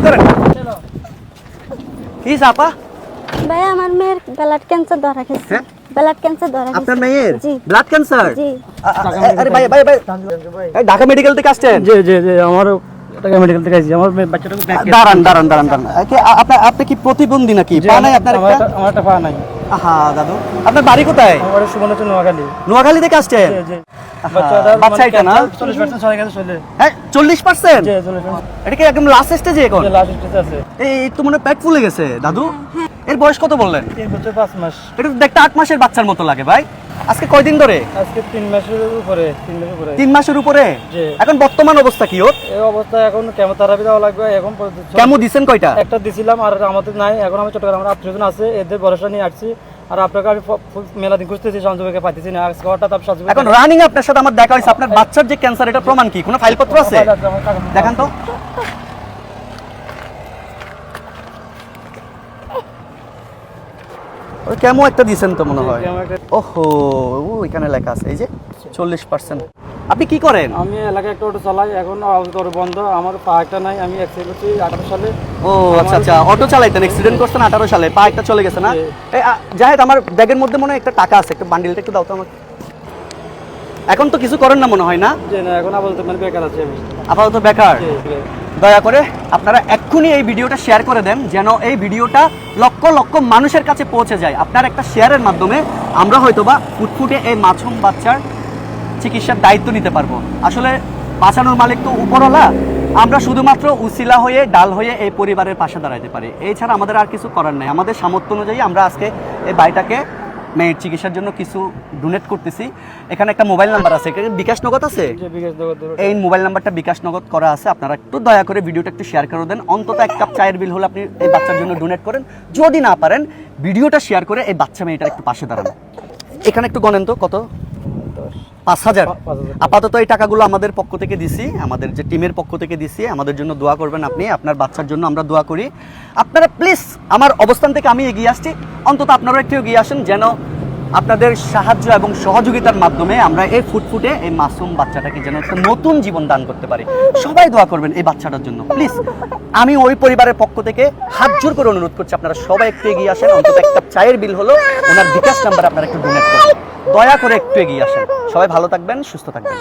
করেন কি আপা ভাই আমার মেয়ের ব্লাড ক্যান্সার ধরা গেছে। হ্যাঁ? ব্লাড ক্যান্সার ধরা গেছে। আপনার মেয়ের জি ব্লাড ক্যান্সার জি। আরে ভাই ভাই ভাই এই ঢাকা মেডিকেল থেকে আসছেন জি জি জি আমারও ঢাকা মেডিকেল থেকে আসছি আমার বাচ্চাটাকে ব্যাক দাঁড়ান দাঁড়ান দাঁড়ান দাঁড়ান আপনি কি প্রতিবন্ধী নাকি পা নাই আপনার একটা আমার একটা পা নাই আহা দাদু আপনার বাড়ি কোথায় আমার বাড়ি সুবর্ণচর নোয়াখালী নোয়াখালী থেকে আসছেন জি জি আহা, বাচ্চা এটা না 40% সরে গেছে চলে হ্যাঁ 40% জি 40% এটা কি একদম লাস্ট স্টেজে এখন লাস্ট স্টেজে আছে এই তো মনে হয় পেট ফুলে গেছে দাদু এর বয়স কত বললেন 3 বছর 5 মাস এটা তো দেখতে 8 মাসের বাচ্চার মতো লাগে ভাই আজকে কয়দিন ধরে আজকে 3 মাসের উপরে 3 মাসের উপরে 3 মাসের উপরে জি। এখন বর্তমান অবস্থা কি ওর এই অবস্থায় এখন কেমোথেরাপি দেওয়া লাগবে এখন কেমন দিছেন কয়টা একটা দিছিলাম আর আমাদের নাই এখন আমি চট্টগ্রামের আত্মীয়জন আছে এদের ভরসা নিয়ে আসছি আর আপনাকে আমি মেলা দিন খুঁজতেছি সঞ্জয়কে পাইতেছি না আজকে হঠাৎ আপনি সঞ্জয় এখন রানিং আপনার সাথে আমার দেখা হয়েছে আপনার বাচ্চার যে ক্যান্সার এটা প্রমাণ কি কোনো ফাইলপত্র আছে দেখান তো ওই কেমন একটা দিছেন তো মনে হয় ওহো ওইখানে লেখা আছে এই যে 40% আপনি কি করেন আমি এলাকায় একটা অটো চালাই এখন অটো বন্ধ আমার পা একটা নাই আমি অ্যাক্সিডেন্ট করছি 18 সালে ও আচ্ছা আচ্ছা অটো চালাইতেন অ্যাক্সিডেন্ট করছেন 18 সালে পা একটা চলে গেছে না জি। এই জাহেদ আমার ব্যাগের মধ্যে মনে হয় একটা টাকা আছে একটা বান্ডিলটা একটু দাও তো আমাকে এখন তো কিছু করেন না মনে হয় না যে না এখন আপাতত মানে বেকার আছি আমি আপাতত বেকার জি, জি। দয়া করে আপনারা এক্ষুনি এই ভিডিওটা শেয়ার করে দেন যেন এই ভিডিওটা লক্ষ লক্ষ মানুষের কাছে পৌঁছে যায় আপনার একটা শেয়ারের মাধ্যমে আমরা হয়তোবা ফুটফুটে এই মাছুম বাচ্চার চিকিৎসার দায়িত্ব নিতে পারবো আসলে বাঁচানোর মালিক তো উপরওয়ালা আমরা শুধুমাত্র উসিলা হয়ে ডাল হয়ে এই পরিবারের পাশে দাঁড়াতে পারি এছাড়া আমাদের আর কিছু করার নেই আমাদের সামর্থ্য অনুযায়ী আমরা আজকে এই বাড়িটাকে মেয়ের চিকিৎসার জন্য কিছু ডোনেট করতেছি এখানে একটা মোবাইল নাম্বার আছে এখানে বিকাশ নগদ আছে যে বিকাশ নগর দূর এই মোবাইল নাম্বারটা বিকাশ নগদ করা আছে আপনারা একটু দয়া করে ভিডিওটা একটু শেয়ার করে দেন অন্তত এক কাপ চায়ের বিল হলে আপনি এই বাচ্চার জন্য ডোনেট করেন যদি না পারেন ভিডিওটা শেয়ার করে এই বাচ্চা মেয়েটার একটু পাশে দাঁড়ান এখানে একটু গণেন তো কত 5,000 5,000 আপাতত এই টাকাগুলো আমাদের পক্ষ থেকে দিছি আমাদের যে টিমের পক্ষ থেকে দিছি আমাদের জন্য দোয়া করবেন আপনি আপনার বাচ্চার জন্য আমরা দোয়া করি আপনারা প্লিজ আমার অবস্থান থেকে আমি এগিয়ে আসছি অন্তত আপনারাও একটু এগিয়ে আসেন যেন আপনাদের সাহায্য এবং সহযোগিতার মাধ্যমে আমরা এই ফুটফুটে এই মাসুম বাচ্চাটাকে যেন একটা নতুন জীবন দান করতে পারি সবাই দোয়া করবেন এই বাচ্চাটার জন্য প্লিজ আমি ওই পরিবারের পক্ষ থেকে হাত জোর করে অনুরোধ করছি আপনারা সবাই একটু এগিয়ে আসেন অন্তত একটা চায়ের বিল হলো ওনার বিকাশ নাম্বার আপনারা একটু ডোনেট করুন দয়া করে একটু এগিয়ে আসেন সবাই ভালো থাকবেন সুস্থ থাকবেন